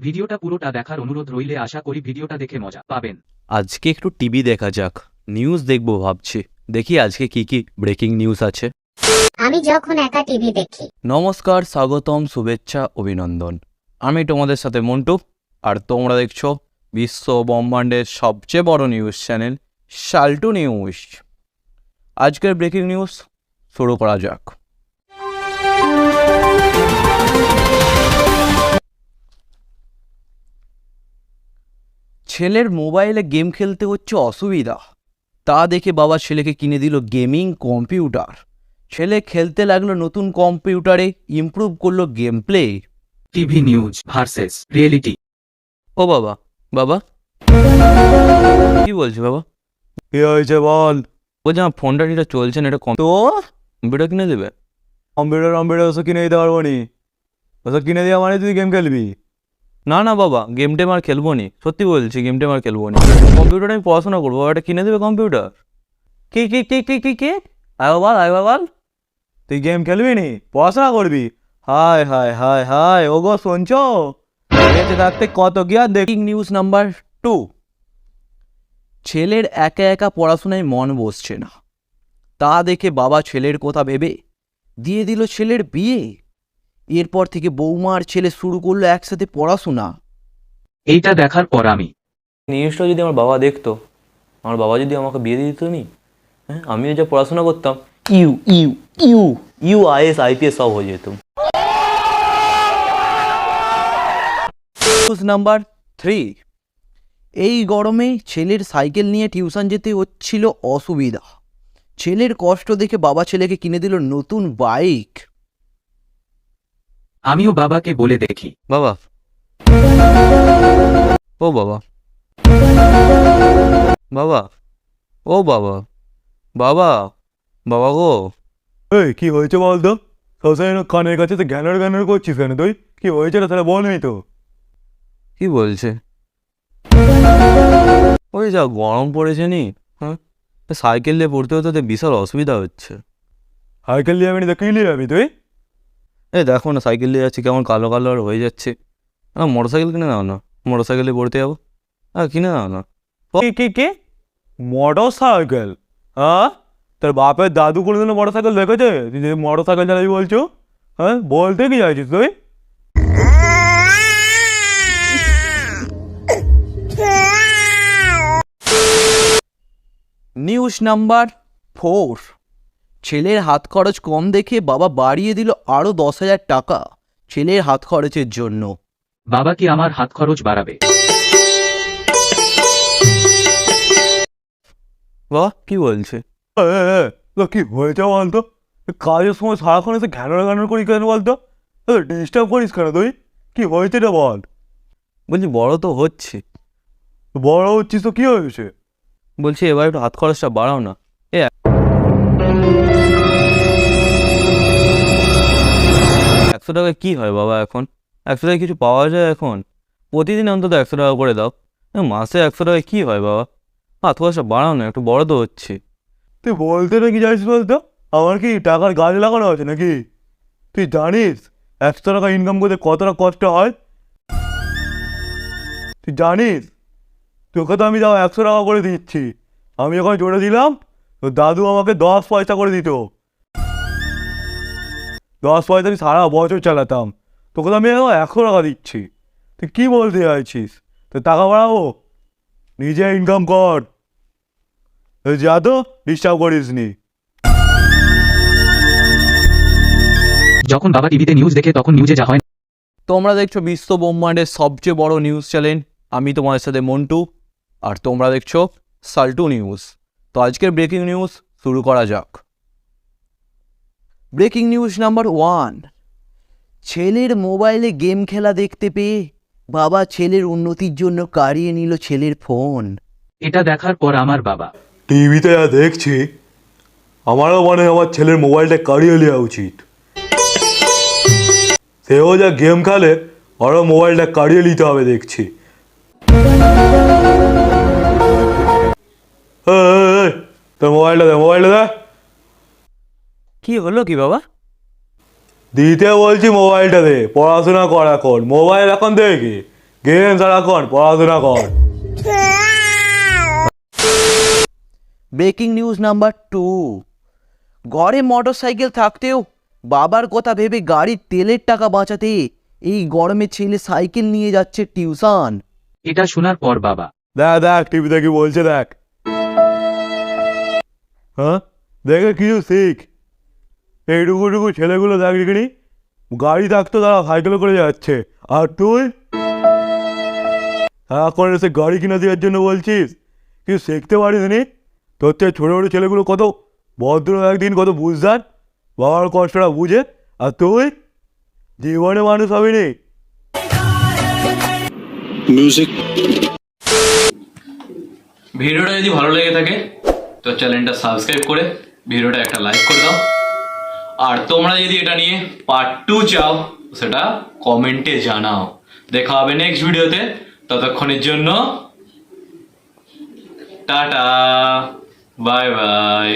ভিডিওটা পুরোটা দেখার অনুরোধ রইলে আশা করি ভিডিওটা দেখে মজা পাবেন। আজকে একটু টিভি দেখা যাক, নিউজ দেখবো ভাবছি। দেখি আজকে কি কি ব্রেকিং নিউজ আছে। আমি যখন একা টিভি দেখি। নমস্কার, স্বাগতম, শুভেচ্ছা, অভিনন্দন। আমি তোমাদের সাথে মন্টু, আর তোমরা দেখছো বিশ্ব ব্রহ্মাণ্ডের সবচেয়ে বড় নিউজ চ্যানেল সাল্টু নিউজ। আজকের ব্রেকিং নিউজ শুরু করা যাক। ছেলের মোবাইলে গেম খেলতে হচ্ছে অসুবিধা, তা দেখে বাবা ছেলেকে কিনে দিল গেমিং কম্পিউটার। ছেলে খেলতে লাগলো নতুন কম্পিউটারে, ইমপ্রুভ করলো game play. TV news versus reality. ও বাবা, বাবা কি বলছে বাবা? কি হয়েছে বল? বলছে আমার ফোনটা যেটা চলছে না, এটা তো কম্পিউটার কিনে দেবে? কম্পিউটার ওসব কিনে দিতে পারবো নি। ওসব কিনে দেওয়া মানে তুই গেম খেলবি? না না বাবা, গেম টেম আর খেলবো নি, সত্যি বলছি, গেম টেম আর খেলবো নি। কম্পিউটারে আমি পড়াশোনা করবো, এটা কিনে দেবে কম্পিউটার? কি কি কি কি কি কি আয় বল। তুই গেম খেলবি নি, পড়াশোনা করবি? হায় হায় হায় হায়, ওগো শুনছো? বেঁচে থাকতে কত কি আর দেখ। Breaking news number 2। ছেলের একা একা পড়াশোনায় মন বসছে না, তা দেখে বাবা ছেলের কথা ভেবে দিয়ে দিল ছেলের বিয়ে। এরপর থেকে বৌমা আর ছেলে শুরু করলো একসাথে পড়াশোনা। এইটা দেখার পর আমি নিউজটা যদি আমার বাবা দেখতো, আমার বাবা যদি আমাকে বিয়ে দিয়ে দিত নি, হ্যাঁ, আমিও যা পড়াশোনা করতাম, ইউ ইউ ইউ ইউ আইএস আইপিএস সব হয়ে যেতাম। News number 3। এই গরমে ছেলের সাইকেল নিয়ে টিউশন যেতে হচ্ছিল অসুবিধা। ছেলের কষ্ট দেখে বাবা ছেলেকে কিনে দিল নতুন বাইক। আমিও বাবাকে বলে দেখি। বাবা, ও বাবা, বাবা, ও বাবা, বাবা, বাবা গো। এই কি হয়েছে বল তো? সবসময় কানের কাছে তো জ্ঞানের করছিস কেন তুই? কি হয়েছে না তাহলে বল নাই তো? কি বলছে? ওই যা গরম পড়েছে নি, হ্যাঁ, সাইকেল নিয়ে পড়তে হতে তো বিশাল অসুবিধা হচ্ছে। সাইকেল নিয়ে আমি দেখে নিয়ে যাবি তুই? এই দেখো না, সাইকেল নিয়ে যাচ্ছি, কেমন কালো কালো আর হয়ে যাচ্ছে। মোটর সাইকেল কিনে নাও না, মোটর সাইকেলে পড়তে যাবো। কিনে নাও না। কি কি কি মোটর সাইকেল? হ্যাঁ, তোর বাপের দাদু কোনোদিনও মোটর সাইকেল দেখেছে? তুই যে মোটর সাইকেল চালাবি বলছো? হ্যাঁ, বলতে কি চাইছিস তুই? News number 4। ছেলের হাত খরচ কম দেখে বাবা বাড়িয়ে দিল আরও 10,000 টাকা ছেলের হাত খরচের জন্য। বাবা কি আমার হাত খরচ বাড়াবে? বাহ, কি বলছে? তো কি হয়েছে বলতো? কাজের সময় সারাক্ষণ এসে ঘ্যানোর করি কেন বলতো? ডিস্টার্ব করিস কেন তুই? কি হয়েছে রে বল? বলছি বড় তো হচ্ছে, বড় হচ্ছিস তো কি হয়েছে? বলছি এবার একটু হাত খরচটা বাড়াও না। 100 টাকায় কি হয় বাবা এখন? 100 টাকায় কিছু পাওয়া যায় এখন? প্রতিদিন অন্তত 100 টাকা করে দাও। মাসে 100 টাকায় কি হয় বাবা? হাত খরচটা বাড়াও না, একটু বড় তো হচ্ছে। তুই বলতে না কি জানিস বলতো? আমার কি টাকার গাছ লাগানো আছে নাকি? তুই জানিস 100 টাকা ইনকাম করতে কতটা কষ্ট হয়? তুই জানিস? তোকে তো আমি যাও 100 টাকা করে দিচ্ছি। আমি যখন জোরে দিলাম, তো দাদু আমাকে 10 পয়সা করে দিত। 10 পয়সা আমি সারা বছর চালাতাম। তোকে তো আমি এখন 100 টাকা দিচ্ছি। তুই কি বলতে চাইছিস? তো টাকা বাড়াবো? নিজে ইনকাম কর। যা তো ডিস্টার্ব করিস নি। যখন বাবা টিভিতে নিউজ দেখে তখন নিউজে যা হয়। তোমরা দেখছো বিশ্ব ব্রহ্মাণ্ডের সবচেয়ে বড় নিউজ চ্যানেল, আমি তোমাদের সাথে মন্টু, আর তোমরা দেখছো সাল্টু নিউজ। তো আজকের ব্রেকিং নিউজ শুরু করা যাক। Breaking news number 1। ছেলের মোবাইলে গেম খেলা দেখতে পেয়ে বাবা ছেলের উন্নতির জন্য কাড়িয়ে নিল ছেলের ফোন। এটা দেখার পর আমার বাবা টিভিতে যা দেখছি, আমারও মনে হয় আমার ছেলের মোবাইলটা কাড়িয়ে নেওয়া উচিত। সেও যা গেম খেলে, আরও মোবাইলটা কাড়িয়ে নিতে হবে দেখছি। তোর মোবাইলটা দে, মোবাইলটা দে। কি হলো কি বাবা? দিতে বলছি মোবাইলটা দে, পড়াশোনা কর এখন। মোবাইল এখন দেখি গেম সারাক্ষণ পড়াশোনা কর। Breaking news number 2। ঘরে মোটরসাইকেল থাকতেও বাবার কথা ভেবে গাড়ির তেলের টাকা বাঁচাতে এই গরমে ছেলে সাইকেল নিয়ে যাচ্ছে টিউশন। এটা শোনার পর বাবা দেখ টিভিতে কি বলছে দেখ। হ্যাঁ, দেখে কিছু শিখ। এইটুকু ছেলেগুলো দেখ দেখিনি, গাড়ি থাকতো তারা সাইকেলে করে যাচ্ছে, আর তুই সারাক্ষণ সে গাড়ি কিনে দেওয়ার জন্য বলছিস। কিছু শিখতে পারিস নি? তোর চেয়ে ছোটো ছোটো ছেলেগুলো কত ভদ্র, একদিন কত বুঝদার, বাবার কষ্টটা বুঝে, আর তুই জীবনে মানুষ হবি নি। ভিডিওটা যদি ভালো লেগে থাকে তো চ্যানেলটা সাবস্ক্রাইব করে ভিডিওটা একটা লাইক করে দাও। আর তোমরা যদি এটা নিয়ে পার্ট 2 চাও সেটা কমেন্টে জানাও। দেখা হবে নেক্সট ভিডিওতে, ততক্ষণের জন্য টাটা, বাই বাই।